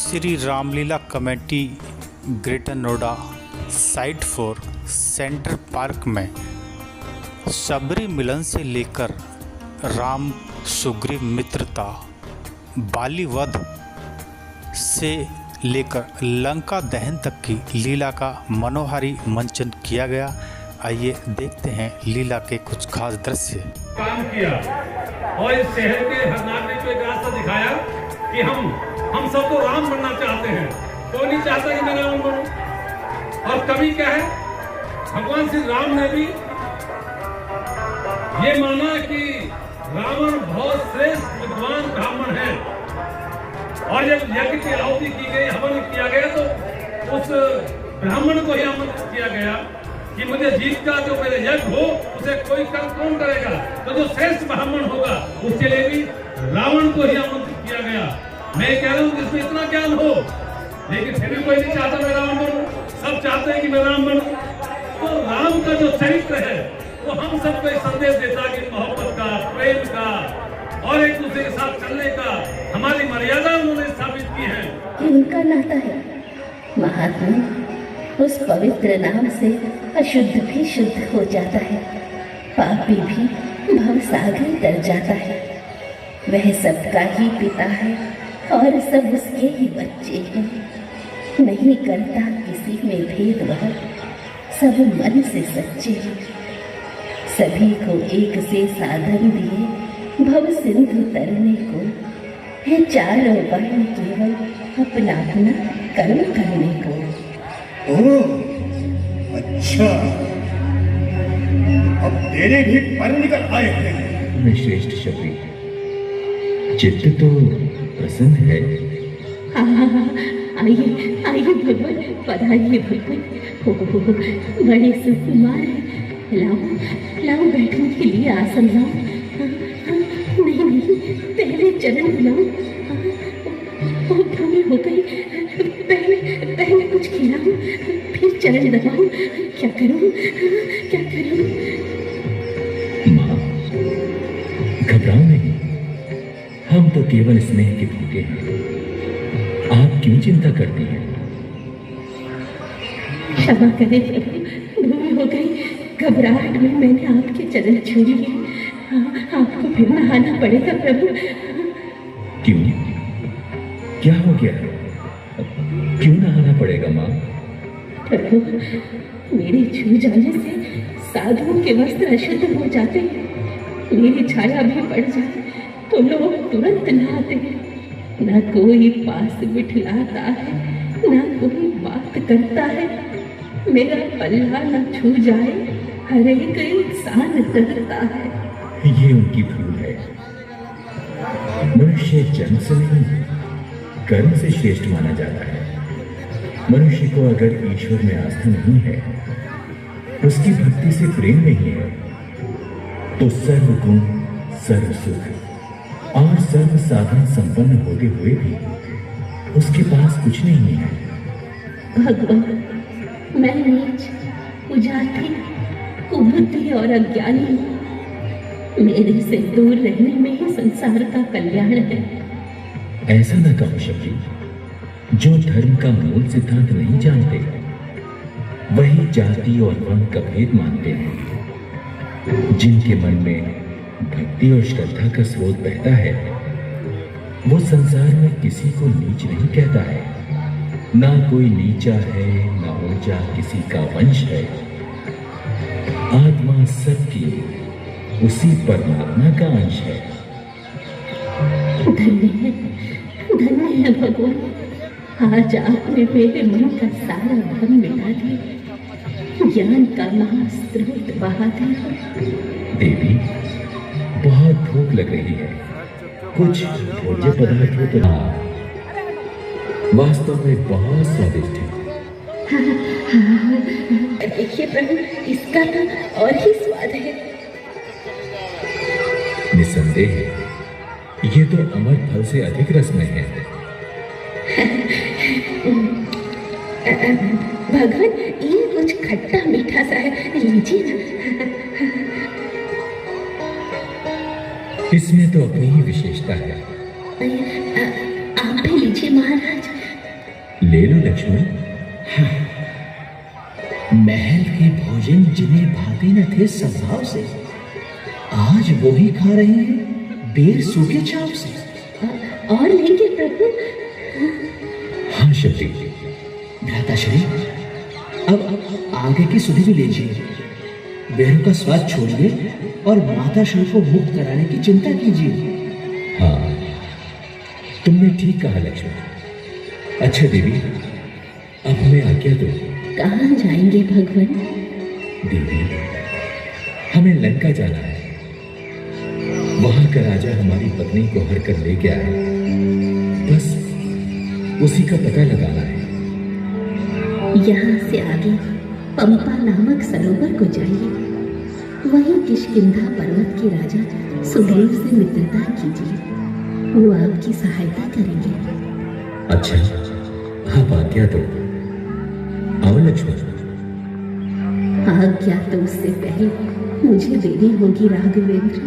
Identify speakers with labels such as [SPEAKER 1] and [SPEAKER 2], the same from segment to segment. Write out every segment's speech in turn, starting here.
[SPEAKER 1] Shri Ramlila committee greater Noida site 4 centre park में सबरी मिलन से लेकर राम सुग्रीव मित्रता, बाली वध से लेकर लंका दहन तक की लीला का मनोहारी मंचन किया गया। आइए देखते हैं लीला के कुछ खास दृश्य।
[SPEAKER 2] काम किया और इस शहर के हर नागरिक को एक रास्ता दिखाया कि हम सब तो राम बनना चाहते हैं। कोई नहीं चाहता कि मैं राम बनूं। और कभी क्या है, भगवान श्री राम ने भी ये माना कि रावण बहुत श्रेष्ठ विद्वान ब्राह्मण है। और जब यज्ञ की आहुति की गई, हवन किया गया, तो उस ब्राह्मण को ही आमंत्रित किया गया कि मुझे जीत का जो मेरे यज्ञ हो उसे कोई कौन करेगा। तो जो श्रेष्ठ ब्राह्मण होगा उसके लिए भी रावण को ही आमंत्रित किया गया। मैं कह रहा हूँ कि इसमें इतना ज्ञान हो, लेकिन फिर भी कोई नहीं चाहता मैं राम बनूं। सब चाहते हैं कि मैं राम बनूं। तो राम का जो चरित्र है वो हम सबको एक संदेश देता कि मोहब्बत का, प्रेम का और एक दूसरे के साथ चलने का हमारी मर्यादा उन्होंने स्थापित की है।
[SPEAKER 3] उनका नाता है महात्मा। उस पवित्र नाम से अशुद्ध भी शुद्ध हो जाता है, पापी भी भवसागर तर जाता है। वह सबका ही पिता है और सब उसके ही बच्चे हैं। नहीं करता किसी में भेदभाव, सब मन से सच्चे हैं। सभी को एक से साधन दिए भव सिंधु तरने को, है चारों वर्ण केवल अपना अपना कर्म करने को।
[SPEAKER 4] ओह अच्छा, अब तेरे भी पर निकल आए हैं।
[SPEAKER 5] मैं श्रेष्ठ शबरी, चित्त तो प्रसन्न है।
[SPEAKER 3] आइए आइए भगवान, पधारिए भगवान। बड़े सुकुमार हैं। लाओ लाओ, बैठने के लिए आसन लाओ। नहीं नहीं, पहले चरण लाओ। भ्रमी हो गई, पहले कुछ खिलाओ, फिर चरण दबाओ। क्या करूं क्या करूं?
[SPEAKER 5] माँ, घबराओ नहीं, हम तो केवल स्नेह के भूखे हैं। आप क्यों चिंता करती हैं?
[SPEAKER 3] क्षमा करें प्रभु, भूल हो गई। घबराहट में मैंने आपके चरण छू लिए। आपको फिर नहाना पड़ेगा प्रभु।
[SPEAKER 5] क्यों, क्या हो गया? क्यों नहाना पड़ेगा माँ?
[SPEAKER 3] प्रभु, मेरे छू जाने से साधुओं के वस्त्र अशुद्ध हो जाते हैं। मेरी छाया भी पड़ जाए तो लोग तुरंत नहाते हैं। न कोई पास बिठलाता है, न कोई बात करता है। मेरा पल्ला न छू जाए, हर एक इंसान डरता है।
[SPEAKER 5] ये उनकी भूल है। मनुष्य जन्म से नहीं, कर्म से श्रेष्ठ माना जाता है। मनुष्य को अगर ईश्वर में आस्था नहीं है, उसकी भक्ति से प्रेम नहीं है, तो सर्व गुण, सर्व सुख और सर्व साधन संपन्न होते हुए भी उसके पास कुछ नहीं है।
[SPEAKER 3] भगवान, मैं नीच, उजाती, कुबुद्धि और अज्ञानी हूँ। मेरे से दूर रहने में ही संसार का कल्याण है।
[SPEAKER 5] ऐसा न कहो शबरी, जो धर्म का मूल सिद्धांत नहीं जानते वही जाति और वर्ण का भेद मानते हैं। जिनके मन में भक्ति और श्रद्धा का स्रोत बहता है, वो संसार में किसी को नीच नहीं कहता है। ना कोई नीचा है, ना ऊंचा किसी का वंश है। आत्मा सबकी उसी परमात्मा का अंश है।
[SPEAKER 3] धन्य है भगवान। आज आपने मेरे मन का सारा भ्रम मिटा दिया, ज्ञान का महास्रोत बहा दिया।
[SPEAKER 5] देवी, बहुत भूख लग रही है, कुछ भोज्य पदार्थ हो तो। वास्तव में बहुत स्वादिष्ट है।
[SPEAKER 3] देखिए प्रभु, इसका तो और ही स्वाद है।
[SPEAKER 5] निसंदेह ये तो अमर फल से अधिक रसमय है।
[SPEAKER 3] भगवान, ये कुछ खट्टा मीठा सा है, लीजिए ना।
[SPEAKER 5] इसमें तो अपनी ही विशेषता है।
[SPEAKER 3] आप भी लीजिए महाराज।
[SPEAKER 5] ले लो लक्ष्मण।
[SPEAKER 6] महल के भोजन जिन्हें भाते न थे स्वभाव से, आज वो ही खा रहे हैं बेर सूखे चाव से।
[SPEAKER 3] और लेंगे प्रभु।
[SPEAKER 5] हाँ शबरी।
[SPEAKER 6] भ्राताश्री, अब आगे की सुधि भी लीजिए। बेरों का स्वाद छोड़िए और माता श्री को मुक्त कराने की चिंता कीजिए।
[SPEAKER 5] हाँ, तुमने ठीक कहा लक्ष्मण। अच्छा देवी, अब हमें आज्ञा दो।
[SPEAKER 3] कहाँ जाएंगे भगवान?
[SPEAKER 5] देवी, हमें लंका जाना है। वहां का राजा हमारी पत्नी को हर कर ले गया है, बस उसी का पता लगाना है।
[SPEAKER 3] यहाँ से आगे पंपा नामक सरोवर को जाइए। वहीं किष्किंधा पर्वत के राजा सुग्रीव से मित्रता कीजिए, वो आपकी सहायता करेंगे।
[SPEAKER 5] अच्छा, आप आज्ञा दो। आओ लक्ष्मण।
[SPEAKER 3] आज्ञा तो उससे पहले मुझे देनी होगी राघवेंद्र।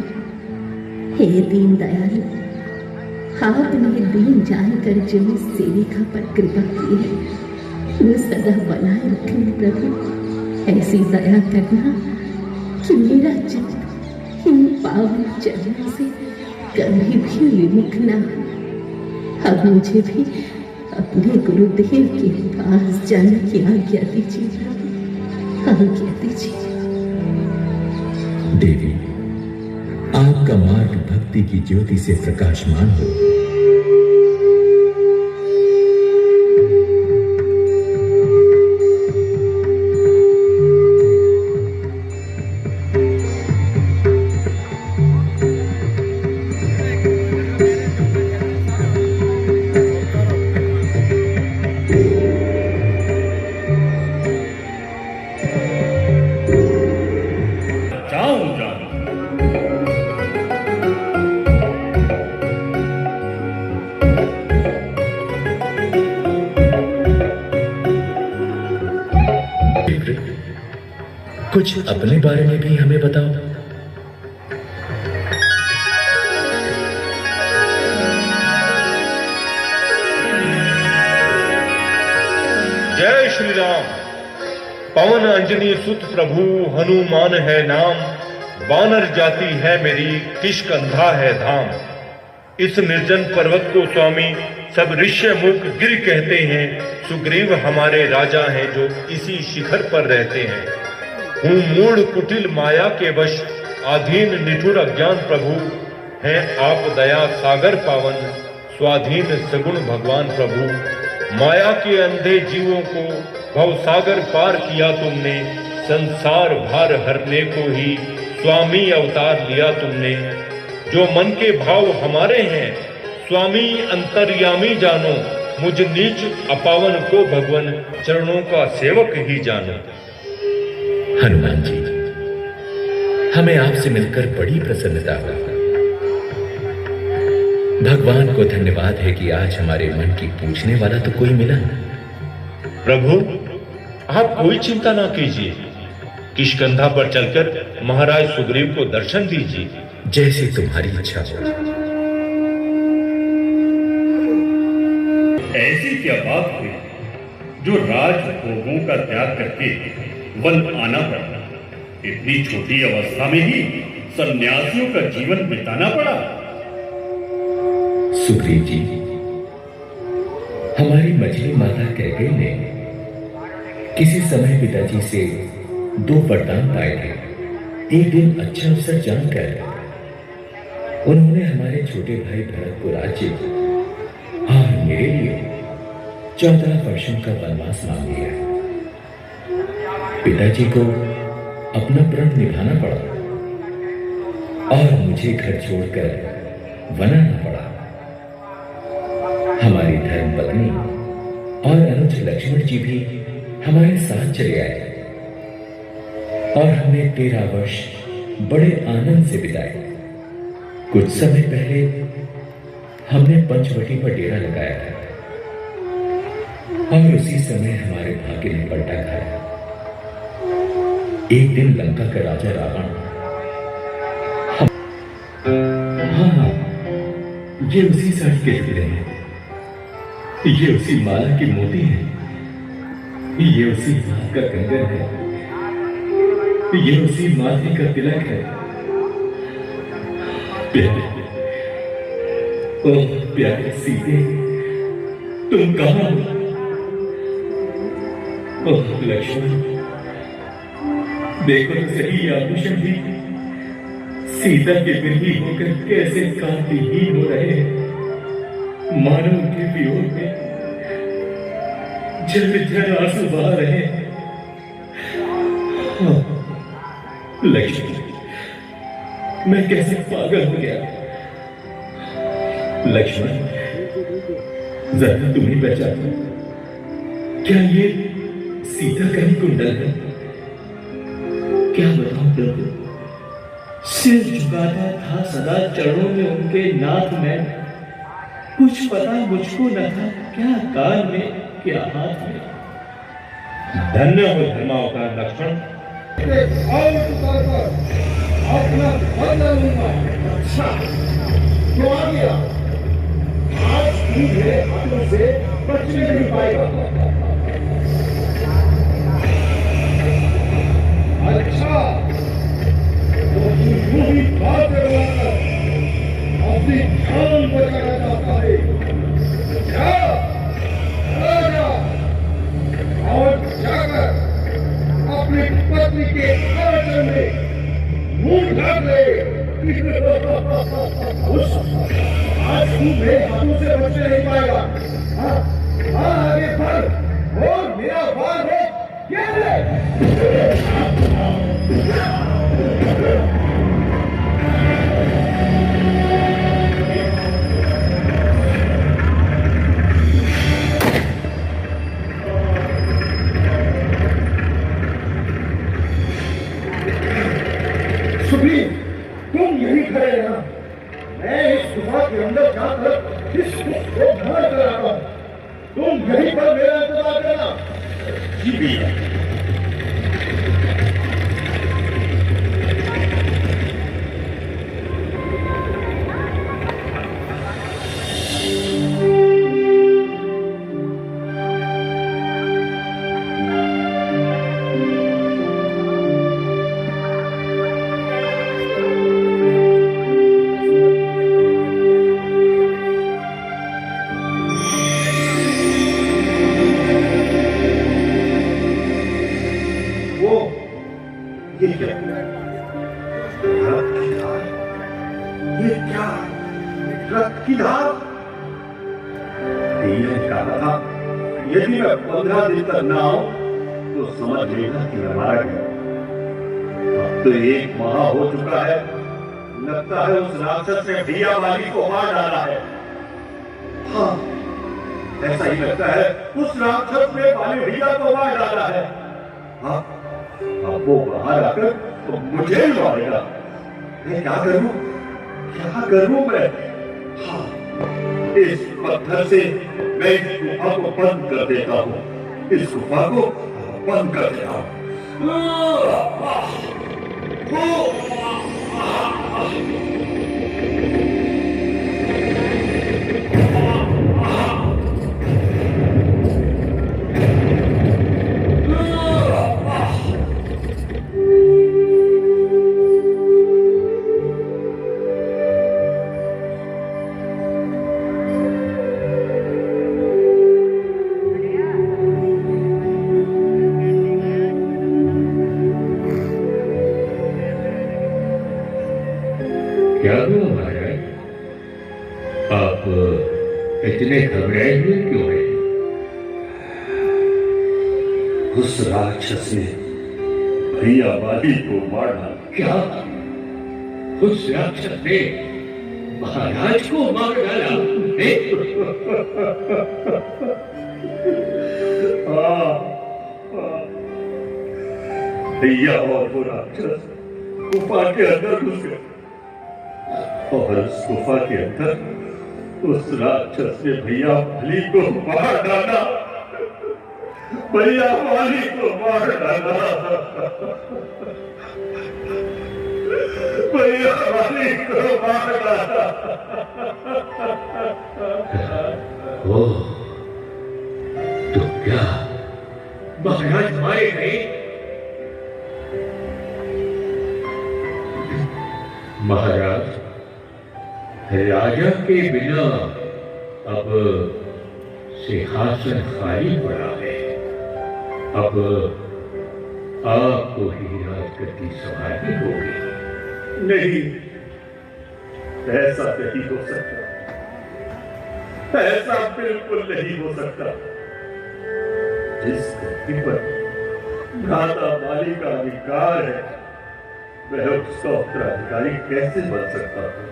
[SPEAKER 3] हे दीन दयालु, आपने दीन जानकर जो इस सेविका पर कृपा की है, वो सदा बनाए रखना प्रभु। ऐसी दया करना कि मेरा चित्त इन पावन चरणों से कभी भी विमुख न हो। अब मुझे भी अपने गुरुदेव के पास जाने की आज्ञा दीजिए प्रभु, आज्ञा दीजिए।
[SPEAKER 5] देवी, आपका मार्ग भक्ति की ज्योति से प्रकाशमान हो। कुछ अपने बारे में भी हमें बताओ।
[SPEAKER 7] जय श्री राम। पवन अंजनी सुत प्रभु हनुमान है नाम। वानर जाति है मेरी, किष्किंधा है धाम। इस निर्जन पर्वत को स्वामी सब ऋष्य मुख गिर कहते हैं। सुग्रीव हमारे राजा हैं जो इसी शिखर पर रहते हैं। हूँ मूढ़ कुटिल माया के वश, आधीन निठुर अज्ञान प्रभु। हैं आप दया सागर पावन, स्वाधीन सगुण भगवान प्रभु। माया के अंधे जीवों को भव सागर पार किया तुमने। संसार भार हरने को ही स्वामी अवतार लिया तुमने। जो मन के भाव हमारे हैं स्वामी अंतर्यामी जानो। मुझ नीच अपावन को भगवन चरणों का सेवक ही जानो।
[SPEAKER 5] हनुमान जी, हमें आपसे मिलकर बड़ी प्रसन्नता हुई। भगवान को धन्यवाद है कि आज हमारे मन की पूछने वाला तो कोई मिला।
[SPEAKER 7] प्रभु, आप कोई चिंता ना कीजिए। किष्किंधा पर चलकर महाराज सुग्रीव को दर्शन दीजिए।
[SPEAKER 5] जैसे तुम्हारी इच्छा हो।
[SPEAKER 4] ऐसी क्या बात हुई जो राजभोगों का त्याग करके वन आना पड़ा? इतनी छोटी अवस्था में ही सन्यासियों का जीवन बिताना पड़ा?
[SPEAKER 5] सुग्रीव जी, हमारी मछली माता कैकेयी ने किसी समय पिताजी से 2 वरदान पाए थे। एक दिन अच्छा अवसर जानकर उन्होंने हमारे छोटे भाई भरत को राज्य और मेरे लिए 14 वर्षों का वनवास मांग लिया। पिताजी को अपना प्रण निभाना पड़ा और मुझे घर छोड़कर वन आना पड़ा। हमारी धर्म पत्नी और अनुज लक्ष्मण जी भी हमारे साथ चले आए और हमने 13 वर्ष बड़े आनंद से बिताए। कुछ समय पहले हमने पंचवटी पर डेरा लगाया था और उसी समय हमारे भाग्य ने पलटा खाया। एक दिन लंका का राजा रावण, हाँ, ये उसी साइड के टुकड़े हैं। ये उसी माला की मोती है, ये उसी माँ का कंगन है, ये उसी माथे का तिलक है। प्यारे, ओह प्यारे सीते, तुम कहाँ हो? ओह लक्ष्मण, देखो तो सही आभूषण भी सीता के बिरही होकर कैसे कांतिहीन हो रहे हैं। मानो उनके वियोग में झरझर आंसू बहा रहे हैं। हाँ, लक्ष्मण, मैं कैसे पागल हो गया। लक्ष्मण, जरा तुम ही पहचानो, क्या ये सीता का ही कुंडल है?
[SPEAKER 6] क्या बताऊं प्रभु, सिर झुकाता था सदा चरणों में उनके नाथ में। कुछ पता मुझको न था, क्या कान में क्या हाथ में।
[SPEAKER 7] धन्य हो धर्मावतार लक्ष्मण।
[SPEAKER 2] अपना बदला लूंगा। अच्छा, तो आ गया। आज तू मेरे हाथों से बचने नहीं पाएगा। अच्छा, तो तू यूं ही बात करवाकर अपनी जान बचाना चाहता है। जा, जा और जाकर अपनी पत्नी के आंचल में मुंह ढक ले। आज तू मेरे हाथों से बचने नहीं पाएगा। हाँ, आगे बढ़ और मेरा बाल हो। ये ले। सुग्रीव, तुम यही खड़े रहना। मैं इस गुफा के अंदर जाकर इस दुष्ट को मार कर आता हूं। तुम यहीं पर मेरा इंतजार करना।
[SPEAKER 4] जी भैया।
[SPEAKER 2] ये क्या रक्त की धार?
[SPEAKER 4] ने कहा था यदि मैं 15 दिन तक ना आऊं तो समझ लेना कि मैं मारा गया। अब तो 1 माह हो चुका है। लगता है उस राक्षस ने भैया वाली को मार डाला है। हाँ, ऐसा ही लगता है उस राक्षस ने वाली भैया को मार डाला है। हाँ, अब वो बाहर आकर तो मुझे ही मारेगा। मैं क्या करूं? क्या करूं मैं? हाँ, इस पत्थर से मैं इस गुफा को बंद कर देता हूं। इस गुफा को बंद कर देता हूं।
[SPEAKER 5] क्या हुआ महाराज? आप इतने घबराए हुए क्यों हैं?
[SPEAKER 4] उस राक्षस ने भैया वाली को मार डाला।
[SPEAKER 5] क्या? उस राक्षस ने महाराज को मार डाला?
[SPEAKER 4] भैया और वो राक्षस गुफा के अंदर घुस गए और उस गुफा के अंदर उस राक्षस ने भैया वाली को मार डाला। भैया वाली को मार डाला। भैया वाली को मार डाला।
[SPEAKER 5] ओह,
[SPEAKER 6] तो क्या महाराज मारे गए? महाराज, राजा के बिना अब सिंहासन खाली पड़ा है। अब आपको ही राजगद्दी संभालनी होगी।
[SPEAKER 4] नहीं, ऐसा नहीं हो सकता, ऐसा बिल्कुल नहीं हो सकता। जिस गद्दी पर भ्राता बाली का अधिकार है, वह उसका उत्तराधिकारी कैसे बन सकता है?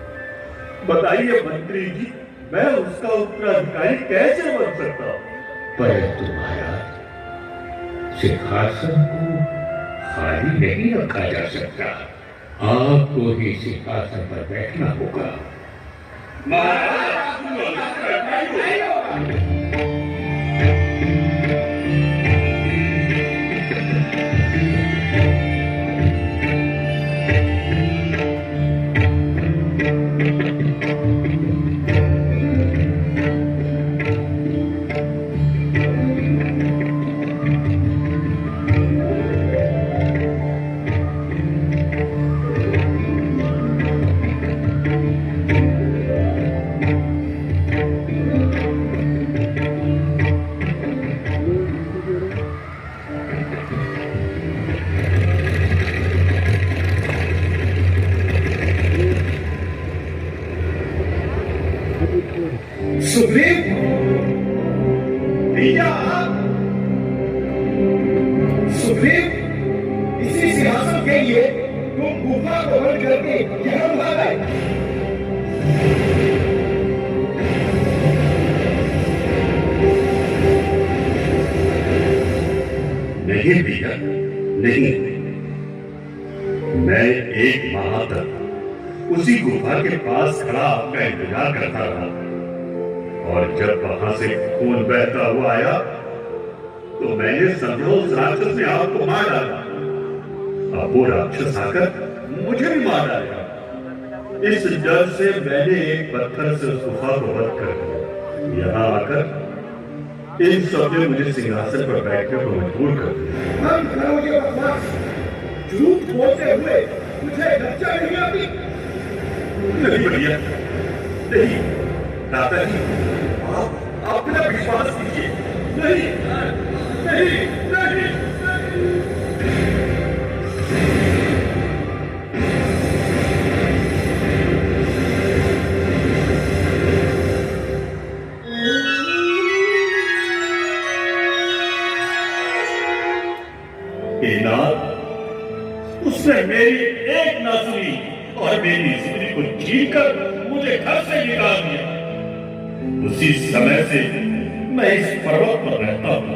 [SPEAKER 4] बताइए मंत्री जी, मैं उसका उत्तराधिकारी कैसे बन सकता हूं?
[SPEAKER 6] परंतु महाराज, सिंहासन को खाली नहीं रखा जा सकता। आपको ही सिंहासन पर बैठना होगा।
[SPEAKER 4] सुग्रीव, भैया, सुग्रीव, इसी सिंहासन के लिए तुम गुफा को बंद करके यहाँ भाग आए। नहीं भैया, नहीं। मैं एक माह तक उसी गुफा के पास खड़ा आपका इंतजार करता रहा, और जब वहां से खून बहता हुआ आया तो मैंने समझा उस राक्षस ने आपको मार डाला। अब वो राक्षस आकर मुझे भी मार डालेगा। इस डर से मैंने एक पत्थर से उस गुफा को बंद कर दिया। यहाँ आकर इन सब ने मुझे सिंहासन पर बैठने को मजबूर कर दिया। हम करोगे बकवास, झूठ बोलते हुए मुझे लज्जा नहीं आती? नहीं भैया, नहीं। दादाजी, आप अपना विश्वास कीजिए। नहीं, नहीं, नहीं, उसने मेरी एक ना सुनी और मेरी स्त्री को छीनकर मुझे घर से निकाल दिया। उसी समय से मैं इस पर्वत पर रहता हूँ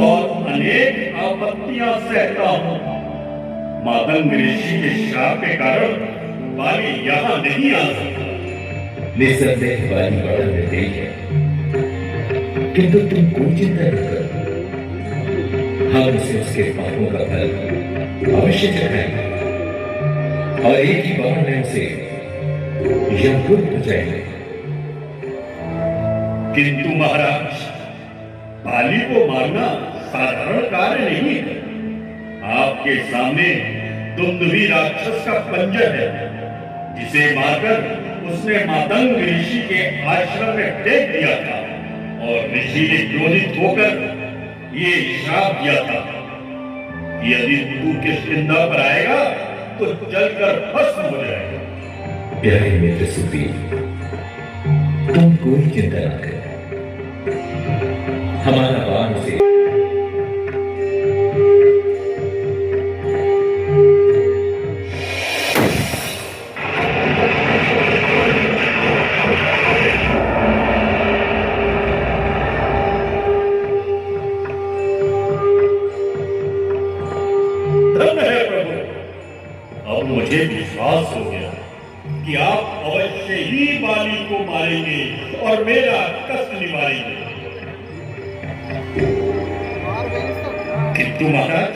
[SPEAKER 4] और अनेक आपत्तियां सहता हूँ। मातंग ऋषि के शाप के कारण बाली यहाँ नहीं आ सकता।
[SPEAKER 5] निसंदेह बाली बड़ा निर्दयी है, किंतु तुम कोई चिंता न करो, हम उसे उसके पापों का फल अवश्य चढ़ाएंगे और एक ही बार में उसे यमपुर पहुंचाएंगे।
[SPEAKER 2] किंतु महाराज, बाली को मारना साधारण कार्य नहीं है। आपके सामने दुंदुभी राक्षस का पंजर है, जिसे मारकर उसने मातंग ऋषि के आश्रम में फेंक दिया था और ऋषि ने क्रोधित होकर ये श्राप दिया था, यदि तू किष्किंधा पर आएगा तो जलकर भस्म हो जाएगा।
[SPEAKER 5] प्यारे मित्र सुग्रीव, तुम कोई चिंता न करो, हमारा बाण से
[SPEAKER 2] मुझे विश्वास हो गया कि आप अवश्य ही बाली को मारेंगे और मेरा कष्ट निवारेंगे। किंतु महाराज,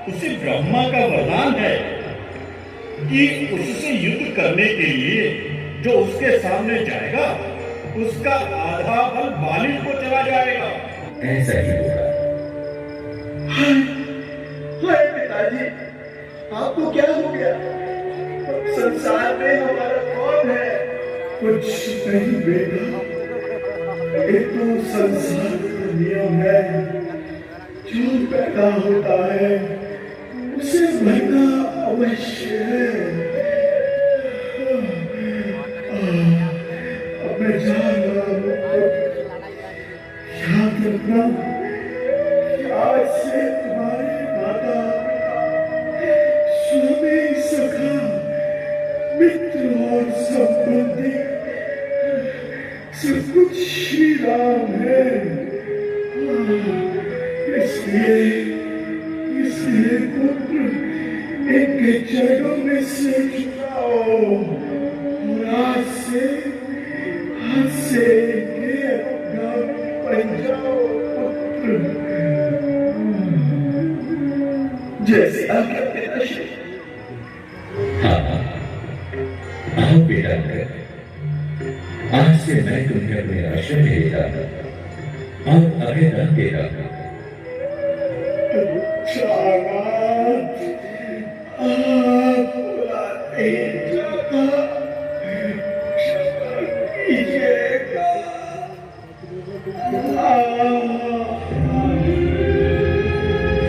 [SPEAKER 2] उसे ब्रह्मा का वरदान है कि उससे युद्ध करने के लिए जो उसके सामने जाएगा उसका आधा बल बाली को चला जाएगा।
[SPEAKER 5] ऐसा ही होगा।
[SPEAKER 6] हाय पिताजी, आपको क्या हो गया? संसार में हमारा कौन है? कुछ नहीं बेटा, ये तो संसार का नियम है। जो पैदा होता है उसे मरना अवश्य है। अब मैं जा रहा हूं। याद रखना कि आज से तुम्हारे माता स्वामी, सखा, मित्र और संबंधी सब कुछ श्री राम है। इसलिए पुत्र इनके चरणों में सिर झुकाओ और आज से इनके अपना बन जाओ पुत्र। जैसे आज्ञा पिताश्री।
[SPEAKER 5] हाँ, आओ बेटा अंगद, आज से मैं तुम्हें अपने आश्रम भेजता हूं और अभय दान देता हूं।